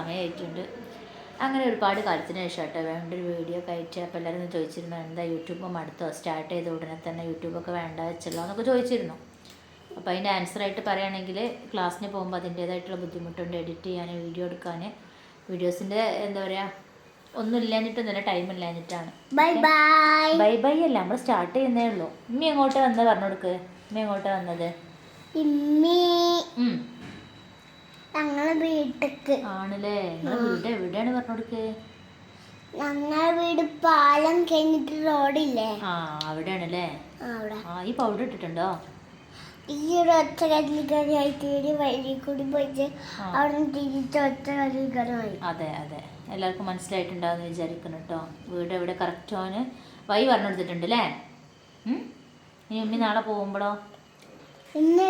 സമയമായിട്ടുണ്ട്. അങ്ങനെ ഒരുപാട് കാലത്തിന് ശേഷം കേട്ടോ വേണ്ടൊരു വീഡിയോ ഒക്കെ ആയിട്ട്. അപ്പോൾ എല്ലാവരും ചോദിച്ചിരുന്നു എന്താ യൂട്യൂബ് മടുത്തോ, സ്റ്റാർട്ട് ചെയ്ത ഉടനെ തന്നെ യൂട്യൂബൊക്കെ വേണ്ട വെച്ചല്ലോ എന്നൊക്കെ ചോദിച്ചിരുന്നു. അപ്പോൾ അതിൻ്റെ ആൻസറായിട്ട് പറയുകയാണെങ്കിൽ ക്ലാസ്സിന് പോകുമ്പോൾ അതിൻ്റേതായിട്ടുള്ള ബുദ്ധിമുട്ടുണ്ട് എഡിറ്റ് ചെയ്യാൻ, വീഡിയോ എടുക്കാൻ. വീഡിയോസിൻ്റെ എന്താ പറയുക ഒന്നും ഇല്ലാഞ്ഞിട്ടൊന്നുമില്ല, ടൈം ഇല്ലാഞ്ഞിട്ടാണ്. Bye bye. ബൈ ബൈ അല്ല, നമ്മൾ സ്റ്റാർട്ട് ചെയ്യുന്നേ ഉള്ളൂ. ഉമ്മി എങ്ങോട്ട് വന്നത് പറഞ്ഞു കൊടുക്ക്. ഉമ്മി എങ്ങോട്ട് വന്നത്? ഞങ്ങളെ വീട്ടിക്ക് ആണല്ലേ. നിങ്ങളെ വീട് എവിടെയാണ് പറഞ്ഞു കൊടുക്ക്. ഞങ്ങളെ വീട് പാലം കഴിഞ്ഞിട്ട് റോഡില്ലേ, ആ അവിടെയാണല്ലേ. അവിടെ. ആ ഈ പൗഡർ ഇട്ടിട്ടുണ്ടോ? ഈ ഒരു ഒറ്റ കല്ലിക്കറിയായിട്ട് വഴി കൂടി പോയിട്ട് അവിടെ നിന്ന് തിരിച്ച് ഒറ്റ കല്ലിക്കറിയായി. അതെ അതെ, എല്ലാവർക്കും മനസ്സിലായിട്ടുണ്ടാവുമെന്ന് വിചാരിക്കുന്നു കേട്ടോ. വീട് എവിടെ കറക്റ്റ് ഓന് വഴി പറഞ്ഞു കൊടുത്തിട്ടുണ്ട് അല്ലേ. ഇനി ഉമ്മി നാളെ പോകുമ്പോഴോ? ഇന്ന്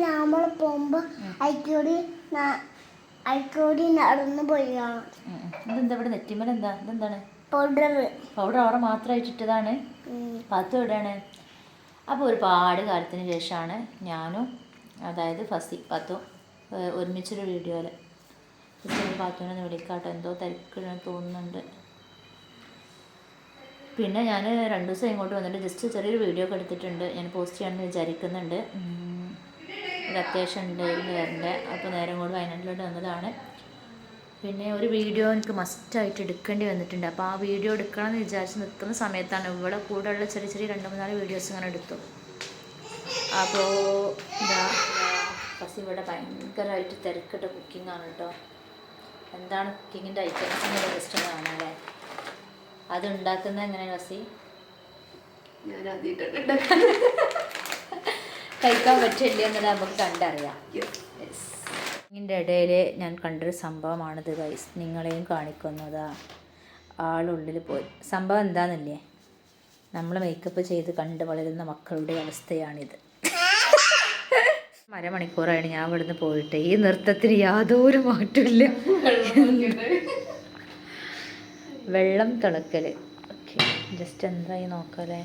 നമ്മൾ പോകുമ്പോ അയക്കോടി നടന്നു പോയി കാണാം. ഇതെന്താ ഇവിടെ നെറ്റിമല എന്താ? ഇതെന്താണ്? പൗഡർ അവിടെ മാത്രമായിട്ട് ഇട്ടതാണ്. പാത്തു എവിടെയാണ്? അപ്പോൾ ഒരുപാട് കാലത്തിന് ശേഷമാണ് ഞാനും അതായത് പാത്തു ഒരുമിച്ചൊരു വീഡിയോയിൽ പാത്തുവിനെ വിളിക്കാട്ടോ, എന്തോ തിരക്കിടാൻ തോന്നുന്നുണ്ട്. പിന്നെ ഞാൻ 2 ദിവസം ഇങ്ങോട്ട് വന്നിട്ട് ജസ്റ്റ് ചെറിയൊരു വീഡിയോ ഒക്കെ എടുത്തിട്ടുണ്ട്. ഞാൻ പോസ്റ്റ് ചെയ്യാമെന്ന് വിചാരിക്കുന്നുണ്ട്. ഒരു അത്യാവശ്യം ഉണ്ട് വരണ്ടേ. അപ്പോൾ നേരം കൂടി വയനാട്ടിലോട്ട് വന്നതാണ്. പിന്നെ ഒരു വീഡിയോ എനിക്ക് മസ്റ്റായിട്ട് എടുക്കേണ്ടി വന്നിട്ടുണ്ട്. അപ്പോൾ ആ വീഡിയോ എടുക്കണമെന്ന് വിചാരിച്ച് നിൽക്കുന്ന സമയത്താണ് ഇവിടെ കൂടെയുള്ള ചെറിയ 2-3 വീഡിയോസ് ഇങ്ങനെ എടുത്തു. അപ്പോൾ ഇതാ ഇവിടെ ഭയങ്കരമായിട്ട് തിരക്കിട്ട കുക്കിങ്ങാണ് കേട്ടോ. എന്താണ് കുക്കിങ്ങിൻ്റെ ഐറ്റംസ് എന്ന് ജസ്റ്റ് കാണാല്ലേ. അത് ഉണ്ടാക്കുന്നത് എങ്ങനെയാണ് വസി? ഞാൻ ആദ്യമായിട്ടാണ് കഴിക്കാൻ പറ്റില്ല എന്നത് നമുക്ക് കണ്ടറിയാം. ഇതിൻ്റെ ഇടയിൽ ഞാൻ കണ്ടൊരു സംഭവമാണിത് ഗൈസ്, നിങ്ങളെയും കാണിക്കുന്നതാ. ആളുള്ളിൽ പോയി. സംഭവം എന്താണെന്നില്ലേ, നമ്മൾ മേക്കപ്പ് ചെയ്ത് കണ്ട് വളരുന്ന മക്കളുടെ അവസ്ഥയാണിത്. അരമണിക്കൂറാണ് ഞാൻ ഇവിടുന്ന് പോയിട്ട്. ഈ നൃത്തത്തിന് യാതൊരു മാറ്റമില്ല. വെള്ളം തിളക്കൽ. ഓക്കെ, ജസ്റ്റ് എന്തായി നോക്കാല്ലേ.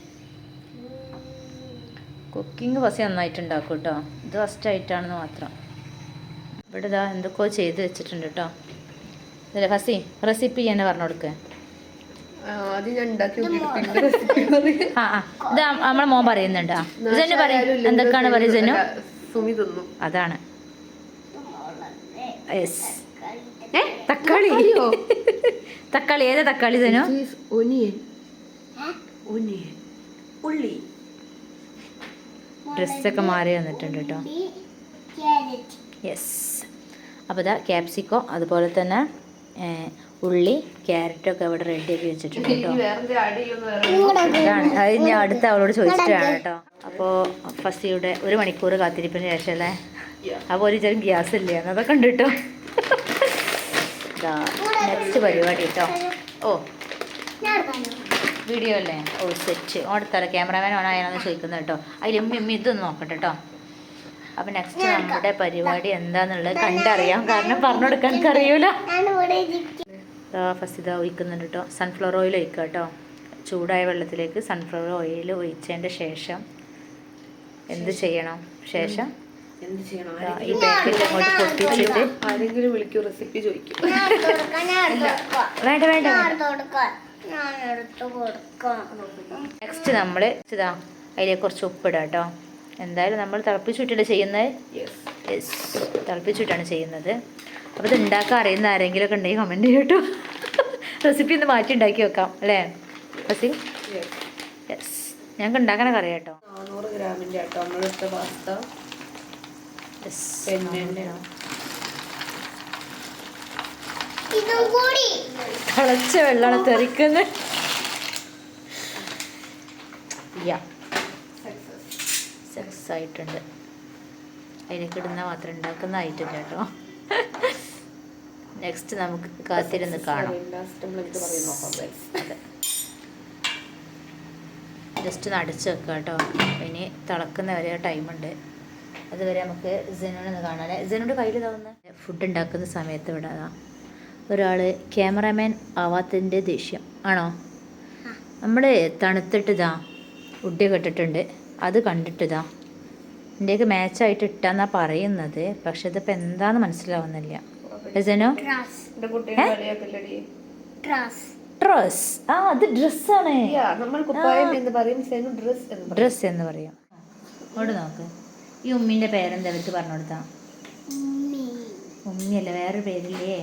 കുക്കിംഗ് ഫസ്റ്റ് നന്നായിട്ടുണ്ടാക്കും കേട്ടോ. ഇത് ഫസ്റ്റായിട്ടാണെന്ന് മാത്രം. ഇവിടെ ഇതാ എന്തൊക്കെയോ ചെയ്ത് വെച്ചിട്ടുണ്ട് കേട്ടോ. അല്ലേ ഫസി, റെസിപ്പി തന്നെ പറഞ്ഞു കൊടുക്കുക. ആ ഇത് നമ്മളെ മോൻ പറയുന്നുണ്ട്. ജെന്നു പറയും, എന്തൊക്കെയാണ് പറയും ജെന്നു? അതാണ് തക്കാളി. തക്കാളി ഏതാ തക്കാളി ജെന്നു? ഉള്ളി. ഡ്രസ്സൊക്കെ മാറി വന്നിട്ടുണ്ട് കേട്ടോ. യെസ്. അപ്പോൾ ഇതാ ക്യാപ്സിക്കോ, അതുപോലെ തന്നെ ഉള്ളി, ക്യാരറ്റൊക്കെ ഇവിടെ റെഡിയാക്കി വെച്ചിട്ടുണ്ട് കേട്ടോ. അതാണ് അത് ഞാൻ അടുത്ത അവളോട് ചോദിച്ചിട്ടാണ് കേട്ടോ. അപ്പോൾ ഫസിയുടെ 1 മണിക്കൂർ കാത്തിരിപ്പിന് ശേഷം അല്ലേ. അപ്പോൾ ഒരു ചെറിയ ഗ്യാസ് ഇല്ല എന്നതൊക്കെ ഉണ്ട് കേട്ടോ. ഇതാ നെക്സ്റ്റ് പരിപാടി കേട്ടോ. ഓ വീഡിയോ അല്ലേ? ഓ സെറ്റ് ഓടത്തല ക്യാമറമാൻ ഓണായാണെന്ന് ചോദിക്കുന്നത് കേട്ടോ. അതിൽ ഉമ്മി ഇതൊന്ന് നോക്കട്ടെ കേട്ടോ. അപ്പം നെക്സ്റ്റ് നമ്മുടെ പരിപാടി എന്താന്നുള്ളത് കണ്ടറിയാം, കാരണം പറഞ്ഞു കൊടുക്കാൻ എനിക്ക് അറിയൂല. ഫസ്റ്റ് ഇതാ ഒഴിക്കുന്നുണ്ട് കേട്ടോ. സൺഫ്ലവർ ഓയിൽ ഒഴിക്കുക കേട്ടോ. ചൂടായ വെള്ളത്തിലേക്ക് സൺഫ്ലവർ ഓയിൽ ഒഴിച്ചതിൻ്റെ ശേഷം എന്ത് ചെയ്യണം? ശേഷം ഈ പാക്കറ്റ് അങ്ങോട്ട് പൊട്ടിച്ചിട്ട് ആരെങ്കിലും വിളിക്കൂ, റെസിപ്പി ചോദിക്കും. വേണ്ട വേണ്ട. നെക്സ്റ്റ് നമ്മൾ ഇതാ അതിലേക്ക് കുറച്ച് ഉപ്പിടാം കേട്ടോ. എന്തായാലും നമ്മൾ തിളപ്പിച്ചിട്ടാണ് ചെയ്യുന്നത്. യെസ്, തിളപ്പിച്ചിട്ടാണ് ചെയ്യുന്നത്. അപ്പോൾ ഇത് ഉണ്ടാക്കാൻ അറിയുന്ന ആരെങ്കിലും ഒക്കെ ഉണ്ടെങ്കിൽ കമൻറ്റ് ചെയ്യും കേട്ടോ. റെസിപ്പി ഒന്ന് മാറ്റി ഉണ്ടാക്കി വെക്കാം അല്ലേ ഫസി? യെസ്, ഞങ്ങൾക്ക് ഉണ്ടാക്കാനൊക്കെ അറിയാം കേട്ടോ. 400 ഗ്രാമിൻ്റെ കേട്ടോ നമ്മളെടുത്ത പാസ്ത. തിളച്ച വെള്ളമാണ് തെറിക്കുന്നത്. സക്സസ് ആയിട്ടുണ്ട്. അതിലേക്ക് ഇടുന്ന മാത്രം ഉണ്ടാക്കുന്ന ഐറ്റം കേട്ടോ. നെക്സ്റ്റ് നമുക്ക് കാത്തിരുന്ന് കാണാം. അതെ, ജസ്റ്റ് ഒന്ന് അടച്ച് വെക്കുക കേട്ടോ. ഇനി തിളക്കുന്ന വരെ ടൈമുണ്ട്. അതുവരെ നമുക്ക് ജെനുവിനൊന്ന് കാണാൻ. ജെനുവിൻ്റെ കയ്യിൽ ഇതാവുന്ന ഫുഡ് ഉണ്ടാക്കുന്ന സമയത്ത് ഇവിടെ ഒരാൾ ക്യാമറാമാൻ ആവാത്തതിൻ്റെ ദേഷ്യം ആണോ? നമ്മൾ തണുത്തിട്ടിതാ ഉഡിയൊക്കെ ഇട്ടിട്ടുണ്ട്. അത് കണ്ടിട്ടിതാ എൻ്റെയൊക്കെ മാച്ചായിട്ട് ഇട്ടാന്നാണ് പറയുന്നത്. പക്ഷെ ഇതിപ്പോൾ എന്താണെന്ന് മനസ്സിലാവുന്നില്ല. രസനോ ട്രാസ് എന്റെ കുട്ടിയുടെ കളിയാക്കല്ലടി. Trust dress. ആ അത് ഡ്രസ്സാണ്. നമ്മൾ കുപ്പായം എന്ന് പറയും, സെനു ഡ്രസ് എന്ന് പറയും. ഡ്രസ് എന്ന് പറയാം. അവിടെ നോക്ക്. ഈ ഉമ്മീൻ്റെ പേരെന്താ അവർക്ക് പറഞ്ഞു കൊടുത്താ? ഉമ്മിയല്ല, വേറൊരു പേരില്ലേ?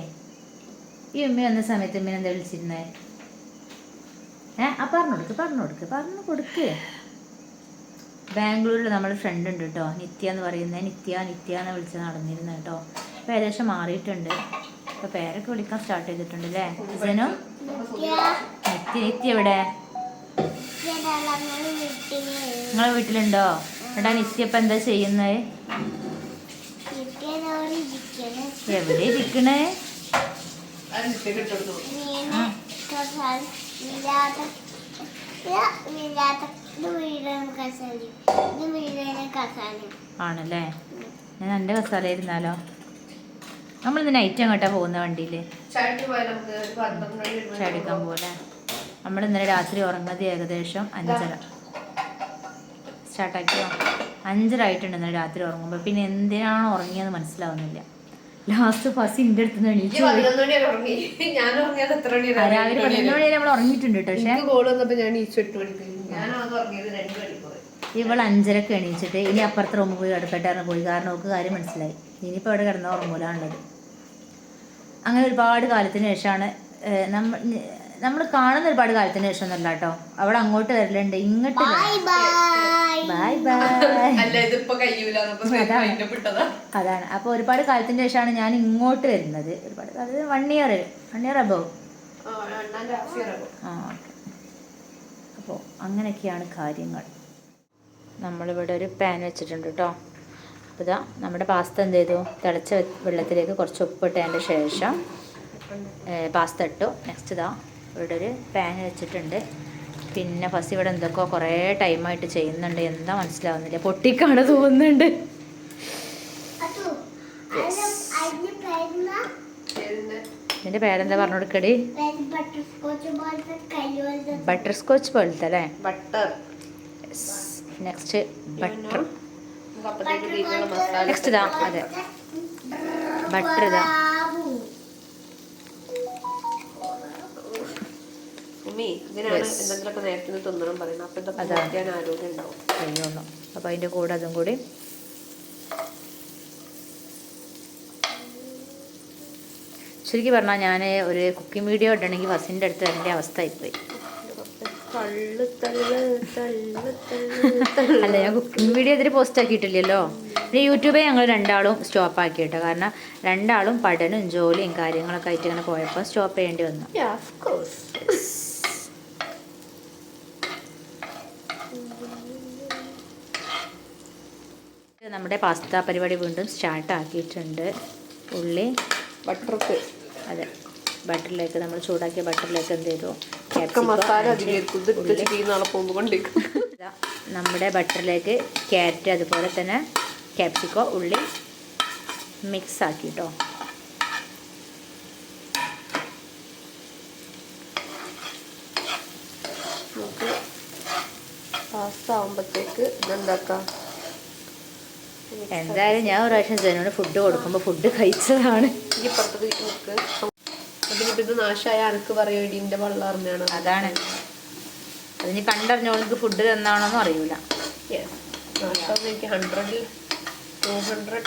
ഈ ഉമ്മി വന്ന സമയത്ത് ഉമ്മീനെ എന്താ വിളിച്ചിരുന്നേ? പറഞ്ഞു കൊടുക്ക്. ബാംഗ്ലൂരിൽ നമ്മുടെ ഫ്രണ്ട് ഉണ്ട് കേട്ടോ, നിത്യ എന്ന് പറയുന്നത്. നിത്യ എന്ന് വിളിച്ച് നടന്നിരുന്നത് കേട്ടോ. അപ്പോൾ ഏകദേശം മാറിയിട്ടുണ്ട്. അപ്പോൾ പേരൊക്കെ വിളിക്കാൻ സ്റ്റാർട്ട് ചെയ്തിട്ടുണ്ട് അല്ലേ ജനു? നിത്യ എവിടെ? നിങ്ങളെ വീട്ടിലുണ്ടോ? എടാ നിത്യ ഇപ്പം എന്താ ചെയ്യുന്നത്? എവിടെ ഇരിക്കണേ? ആണല്ലേ? ഞാൻ എൻ്റെ കസാല ഇരുന്നാലോ? നമ്മളിന്ന് നൈറ്റ് അങ്ങോട്ടാ പോകുന്ന വണ്ടിയിൽ ചാടിക്കാൻ പോലെ. നമ്മൾ ഇന്നലെ രാത്രി ഉറങ്ങുന്നത് ഏകദേശം 5:30. സ്റ്റാർട്ടാക്കിയോ? 5:30 ആയിട്ടുണ്ട് ഇന്നലെ രാത്രി ഉറങ്ങുമ്പോൾ. പിന്നെ എന്തിനാണ് ഉറങ്ങിയെന്ന് മനസ്സിലാവുന്നില്ല. ലാസ്റ്റ് ഫസ്റ്റ് എൻ്റെ അടുത്ത് നിന്ന് എണീച്ചു. രാവിലെ 11 മണി വരെ നമ്മൾ ഉറങ്ങിയിട്ടുണ്ട് കേട്ടോ. പക്ഷേ ഇവൾ 5:30 എണീച്ചിട്ട് ഇനി അപ്പുറത്തെ റൂമിൽ പോയി കിടക്കട്ടായിരുന്നു പോയി. കാരണം നമുക്ക് കാര്യം മനസ്സിലായി. ഇനിയിപ്പോൾ അവിടെ കിടന്ന ഉറങ്ങൂലാണുള്ളത്. അങ്ങനെ ഒരുപാട് കാലത്തിന് ശേഷമാണ് നമ്മൾ കാണുന്ന ഒരുപാട് കാലത്തിന് ശേഷം ഒന്നല്ല കേട്ടോ. അവിടെ അങ്ങോട്ട് വരലുണ്ട്, ഇങ്ങോട്ട് അതാണ്. അപ്പോൾ ഒരുപാട് കാലത്തിന് ശേഷമാണ് ഞാൻ ഇങ്ങോട്ട് വരുന്നത്. ഒരുപാട് അത് 1 ഇയർ അബവ്. അപ്പോൾ അങ്ങനെയൊക്കെയാണ് കാര്യങ്ങൾ. നമ്മളിവിടെ ഒരു പാൻ വെച്ചിട്ടുണ്ട് കേട്ടോ. അപ്പോൾ ഇതാ നമ്മുടെ പാസ്ത എന്ത് ചെയ്തു? തിളച്ച വെള്ളത്തിലേക്ക് കുറച്ച് ഉപ്പിട്ടതിൻ്റെ ശേഷം പാസ്ത ഇട്ടു. നെക്സ്റ്റ് ഇതാ ഇവിടെ ഒരു പാൻ വെച്ചിട്ടുണ്ട്. പിന്നെ ഫസ്റ്റ് ഇവിടെ എന്തൊക്കെയോ കുറേ ടൈമായിട്ട് ചെയ്യുന്നുണ്ട്. എന്താ മനസ്സിലാവുന്നില്ല, പൊട്ടിക്കാണ് തോന്നുന്നുണ്ട്. ഇതിൻ്റെ പേരെന്താ പറഞ്ഞു കൊടുക്കടി? ബട്ടർ സ്കോച്ച് പോലത്തെ അല്ലേ? Next butter. നെക്സ്റ്റ് ഇതാ അതെ ബട്ടർ. ഇതാ കഴിയുള്ളൂ. അപ്പം അതിൻ്റെ കൂടെ അതും കൂടി ശരിക്കും പറഞ്ഞാൽ ഞാൻ ഒരു കുക്കിംഗ് വീഡിയോ ഇടണമെങ്കിൽ ഫസിൻ്റെ അടുത്ത് വരേണ്ട അവസ്ഥ ആയിപ്പോയി. അല്ല, ഞാൻ കുക്കിംഗ് വീഡിയോ ഇതിൽ പോസ്റ്റ് ആക്കിയിട്ടില്ലല്ലോ. പിന്നെ യൂട്യൂബിൽ ഞങ്ങൾ രണ്ടാളും സ്റ്റോപ്പ് ആക്കി കേട്ടോ. കാരണം രണ്ടാളും പഠനവും ജോലിയും കാര്യങ്ങളൊക്കെ ആയിട്ട് ഇങ്ങനെ പോയപ്പോൾ സ്റ്റോപ്പ് ചെയ്യേണ്ടി വന്നു. നമ്മുടെ പാസ്ത പരിപാടി വീണ്ടും സ്റ്റാർട്ട് ആക്കിയിട്ടുണ്ട്. ഉള്ളി ബട്ടർക്ക്, അതെ ബട്ടറിലേക്ക് നമ്മൾ ചൂടാക്കിയ ബട്ടറിലേക്ക് എന്ത് ചെയ്തു? നമ്മുടെ ബട്ടറിലേക്ക് ക്യാരറ്റ് അതുപോലെ തന്നെ ക്യാപ്സിക്കോ ഉള്ളി മിക്സ് ആക്കി കേട്ടോ. നമുക്ക് പാസ്ത ആകുമ്പോഴത്തേക്ക് ഇതെന്താക്കാം? എന്തായാലും ഞാൻ ഒരു പ്രാവശ്യം ജനോട് ഫുഡ് കൊടുക്കുമ്പോൾ ഫുഡ് കഴിച്ചതാണ്. ഈ പുറത്തേക്ക് നമുക്ക് അതിനിപ്പോൾ ഇത് നാശമായ അനക്ക് പറയും ഇടിൻ്റെ വെള്ളറിഞ്ഞാണ്. അതാണ് അതിന് കണ്ടറിഞ്ഞോൾക്ക് ഫുഡ് തന്നാണോന്നും അറിയൂല. എനിക്ക് 100-ൽ 200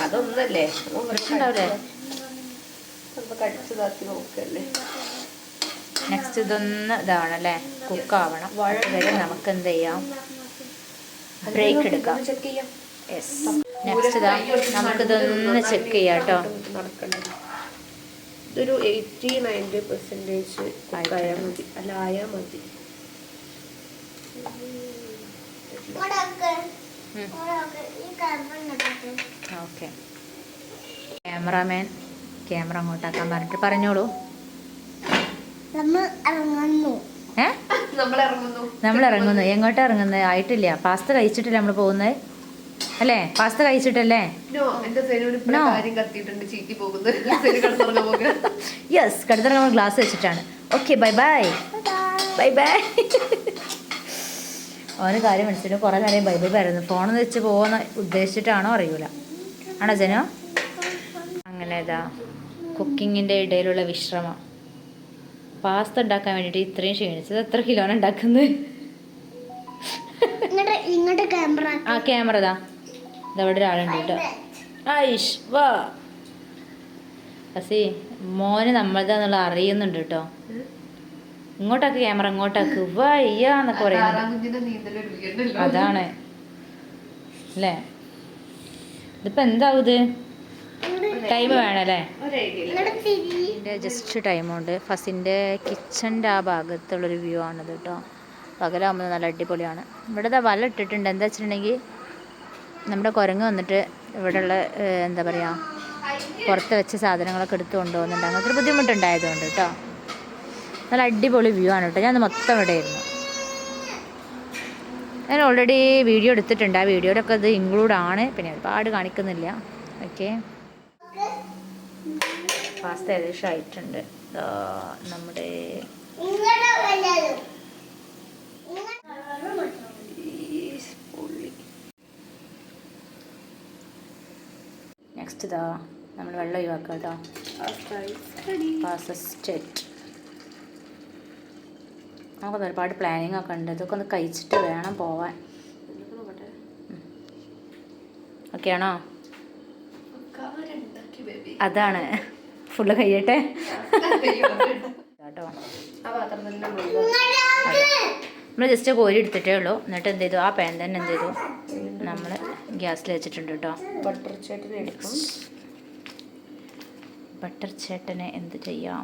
അതൊന്നല്ലേ കടിച്ചതാക്കി നോക്കല്ലേ. നെക്സ്റ്റ് ഇതൊന്ന് ഇതാവണല്ലേ, കുക്കാവണം. വരെ നമുക്ക് എന്ത് ചെയ്യാം? ബ്രേക്ക് എടുക്കാം. യെസ്. നെക്സ്റ്റ് ഇതാ നമുക്കിതൊന്ന് ചെക്ക് ചെയ്യാം കേട്ടോ. ഇതൊരു 80-90% ആയാൽ മതി. അല്ല ആയാൽ മതി. ഓക്കെ. ക്യാമറാമാൻ ക്യാമറ അങ്ങോട്ടാക്കാൻ പറഞ്ഞിട്ട് പറഞ്ഞോളൂ. നമ്മൾ ഇറങ്ങുന്നു. എങ്ങോട്ടാ ഇറങ്ങുന്നത്? ആയിട്ടില്ല. പാസ്ത കഴിച്ചിട്ടില്ല നമ്മൾ പോകുന്നത് അല്ലേ? പാസ്ത കഴിച്ചിട്ടല്ലേ? യെസ്, കടുത്തിറങ്ങുമ്പോൾ ഗ്ലാസ് വെച്ചിട്ടാണ്. Okay, by bye bye by. ഓന് കാര്യം മനസ്സിലായി. കുറേ നേരം ബൈ ബൈ പറയുന്നു. ഫോൺ വെച്ച് പോകുന്ന ഉദ്ദേശിച്ചിട്ടാണോ അറിയൂല. ആണോ ജനോ? അങ്ങനെ ഇതാ കുക്കിങ്ങിൻ്റെ ഇടയിലുള്ള വിശ്രമം. പാസ്ത ഉണ്ടാക്കാൻ വേണ്ടിയിട്ട് ഇത്രയും ക്ഷീണിച്ചത്. എത്ര കിലോയാണ് ഉണ്ടാക്കുന്നത്? ഇങ്ങോട്ട് ക്യാമറ ആ ക്യാമറ ഇതാ ഇതവിടെ ഒരാളുണ്ട് കേട്ടോ. ആയിഷ് വാ അസി മോന് നമ്മളതാന്നുള്ള അറിയുന്നുണ്ട് കേട്ടോ. ഇങ്ങോട്ടാക്ക് ക്യാമറ, ഇങ്ങോട്ടാക്ക് വയ്യാന്നൊക്കെ പറയുന്നുണ്ട്. അതാണ് അല്ലേ. ഇതിപ്പോൾ എന്താവും ഇത്? ടൈം വേണമല്ലേ? ഇതിൻ്റെ ജസ്റ്റ് ടൈമുണ്ട്. ഫസിൻ്റെ കിച്ചൻ്റെ ആ ഭാഗത്തുള്ളൊരു വ്യൂ ആണിത് കേട്ടോ. പകലാകുമ്പോൾ നല്ല അടിപൊളിയാണ്. ഇവിടെ വല ഇട്ടിട്ടുണ്ട്. എന്താ വെച്ചിട്ടുണ്ടെങ്കിൽ നമ്മുടെ കുരങ്ങ് വന്നിട്ട് ഇവിടെയുള്ള എന്താ പറയുക പുറത്ത് വെച്ച സാധനങ്ങളൊക്കെ എടുത്ത് കൊണ്ടുപോകുന്നുണ്ട്. അങ്ങനത്തെ ഒരു ബുദ്ധിമുട്ടുണ്ടായതുകൊണ്ട് കേട്ടോ. നല്ല അടിപൊളി വ്യൂ ആണ് കേട്ടോ. ഞാൻ മൊത്തം ഇവിടെ ആയിരുന്നു. ഞാൻ ഓൾറെഡി വീഡിയോ എടുത്തിട്ടുണ്ട്. ആ വീഡിയോയിലൊക്കെ ഇത് ഇൻക്ലൂഡ് ആണ്. പിന്നെ ഒരുപാട് കാണിക്കുന്നില്ല. ഓക്കെ, പാസ്ത ഏകദേശം ആയിട്ടുണ്ട്. നമ്മുടെ നെക്സ്റ്റ് ഇതാ നമ്മൾ വെള്ളം ഒഴിവാക്കാം കേട്ടോ. പാസ്ത സ്റ്റേറ്റ് നമുക്കൊന്ന് ഒരുപാട് പ്ലാനിങ് ഒക്കെ ഉണ്ട്. ഇതൊക്കെ ഒന്ന് കഴിച്ചിട്ട് വേണം പോവാൻ. ഓക്കെ ആണോ? അതാണ് ഫുള്ള് കഴിയട്ടെ കേട്ടോ. നമ്മൾ ജസ്റ്റ് കോരി എടുത്തിട്ടേ ഉള്ളൂ. എന്നിട്ട് എന്ത് ചെയ്തു, ആ പാൻ തന്നെ എന്ത് ചെയ്തു നമ്മൾ ഗ്യാസിൽ വെച്ചിട്ടുണ്ട് കേട്ടോ. ബട്ടർ ചേട്ടനെ എന്ത് ചെയ്യാം?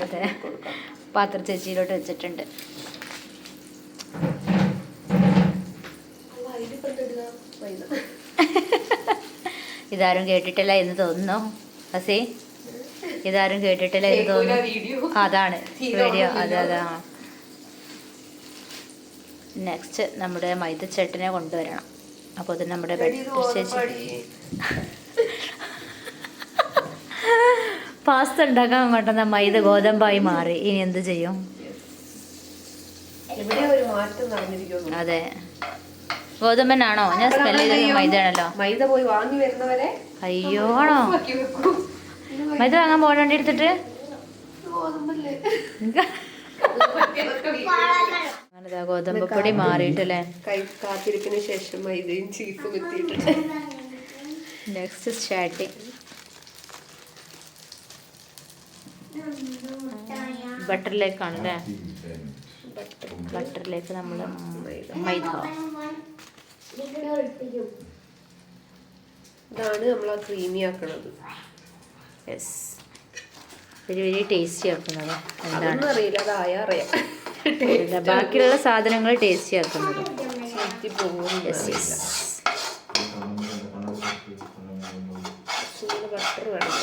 അതെ, പാത്ര ചേച്ചിയിലോട്ട് വെച്ചിട്ടുണ്ട്. ഇതാരും കേട്ടിട്ടില്ല എന്ന് തോന്നുന്നു അസി. ഇതാരും കേട്ടിട്ടില്ല എന്ന് തോന്നുന്നു. അതാണ് വീഡിയോ. അതെ അതെ. ആ നെക്സ്റ്റ് നമ്മുടെ മൈദച്ചേട്ടനെ കൊണ്ടുവരണം. അപ്പോൾ അത് നമ്മുടെ പാസ്ത ഉണ്ടാക്കാൻ കൊണ്ടുവന്ന മൈദ ഗോതമ്പായി മാറി. ഇനി എന്ത് ചെയ്യും? അതെ, ഗോതമ്പനാണോ? ഞാൻ സ്മെൽ ചെയ്ത മൈദ ആണല്ലോ. മൈദ പോയി വാങ്ങി വരുന്നവരെ അയ്യോ ആണോ? മൈദ വാങ്ങാൻ പോകേണ്ടി എടുത്തിട്ട് അങ്ങനെതാ ഗോതമ്പ് പൊടി മാറിയിട്ടല്ലേ. കാത്തിരിപ്പിന് ശേഷം മൈദയും ചീഫും എത്തിയിട്ടുണ്ട്. Next starting ബട്ടറിലേക്കാണല്ലേ. ബട്ടറിലേക്ക് നമ്മൾ മൈദ. ഇതാണ് നമ്മൾ ആ ക്രീമി ആക്കണത്. യെസ്, വെരി ടേസ്റ്റി ആക്കുന്നത്. എന്താണ് അറിയില്ല, അതായ അറിയാം. ബാക്കിയുള്ള സാധനങ്ങൾ ടേസ്റ്റി ആക്കുന്നത്. ബട്ടർ വേണം.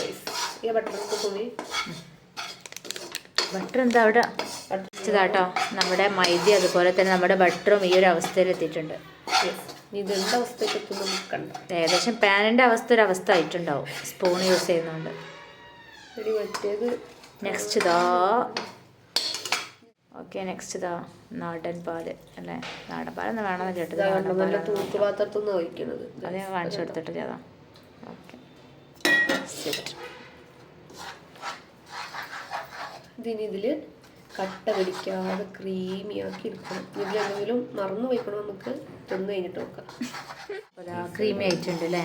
ഈ ബട്ടർ തുണി ബട്ടർ എന്താ അവിടെ കേട്ടോ. നമ്മുടെ മൈദ അതുപോലെ തന്നെ നമ്മുടെ ബട്ടറും ഈ ഒരു അവസ്ഥയിൽ എത്തിയിട്ടുണ്ട്. ഇതെന്താ അവസ്ഥയ്ക്ക് എത്തുന്നു കണ്ട. ഏകദേശം പാനിൻ്റെ അവസ്ഥ ആയിട്ടുണ്ടാവും സ്പൂൺ യൂസ് ചെയ്യുന്നതുകൊണ്ട്. മറ്റേത് നെക്സ്റ്റ് ഇതാ. ഓക്കെ, നെക്സ്റ്റ് ഇതാ നാടൻ പാല് അല്ലേ. നാടൻ പാലെന്ന് വേണമെന്ന് കേട്ടത്. നല്ല തൂക്കുപാത്രത്തുനിന്ന് ഒഴിക്കുന്നത് അത് ഞാൻ കാണിച്ചു കൊടുത്തിട്ടില്ല. അതാ ഓക്കെ. ഇതില് കട്ട പിടിക്കാതെ ക്രീമി ആക്കി എടുക്കണം. ഇതിലെന്തെങ്കിലും മറന്നു വയ്ക്കണം, നമുക്ക് തിന്നു കഴിഞ്ഞിട്ട് നോക്കാം. ക്രീമി ആയിട്ടുണ്ട് അല്ലേ.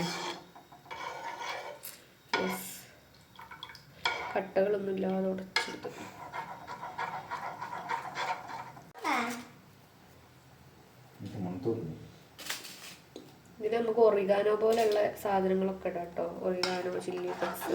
കട്ടകളൊന്നും ഇല്ലാതെ ഉടച്ചെടുത്ത് ഇതിൽ നമുക്ക് ഒറിഗാനോ പോലെയുള്ള സാധനങ്ങളൊക്കെ ഇടാം കേട്ടോ. Oregano, chilli flakes.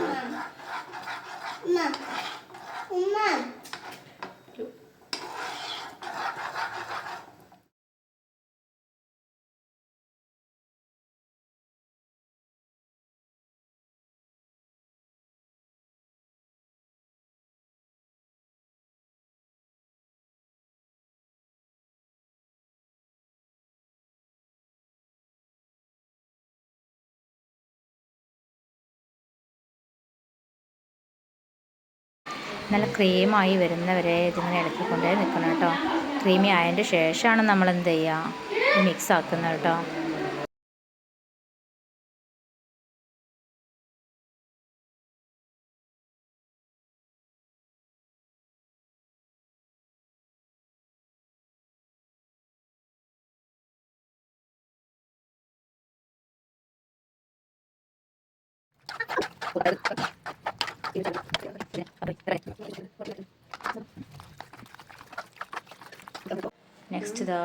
നല്ല ക്രീമായി വരുന്നവരെ ഇതിങ്ങനെ ഇളക്കിക്കൊണ്ടേ നിൽക്കണം കേട്ടോ. ക്രീമി ആയതിൻ്റെ ശേഷമാണ് നമ്മൾ എന്ത് ചെയ്യുക മിക്സ് ആക്കുന്നത് കേട്ടോ. നെക്സ്റ്റ് ഇതാ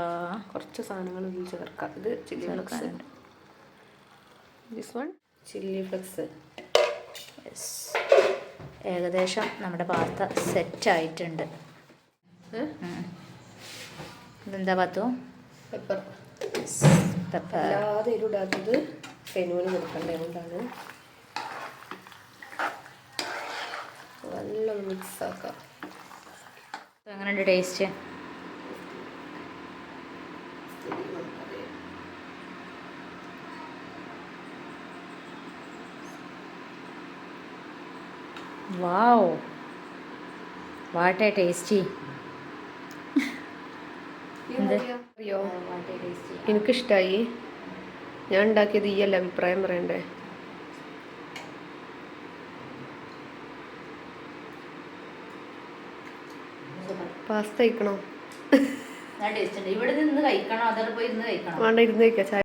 കുറച്ച് സാധനങ്ങൾ ഇതിൽ ചേർക്കാം. ഇത് ചില്ലി ഫ്ലെക്സ്, ചേർക്കാനുണ്ട്. This one chilli flakes. Yes, ഏകദേശം നമ്മുടെ പാസ്ത സെറ്റായിട്ടുണ്ട്. ഇതെന്താ പാത്തു? പെപ്പർ. പെപ്പർ. അല്ലാതെ ഇതിടാത്തത് ഫെനുവിന് കൊടുക്കണ്ടേ, കൊണ്ടാണ്. നല്ല മിക്സ് ആക്കാം. എങ്ങനെയുണ്ട് taste? Wow, what A tasty. അറിയോ, എനിക്കിഷ്ടായി. ഞാൻ ഉണ്ടാക്കിയത് ഈ അല്ല, അഭിപ്രായം പറയണ്ടേ. പാസ്ത കഴിക്കണോ? ടേസ്റ്റ് ഉണ്ട്. ഇവിടെ നിന്ന് കഴിക്കണോ അതോ പോയി ഇരുന്ന് കഴിക്കണോ? വേണ്ട, ഇരുന്ന് കഴിക്കാം.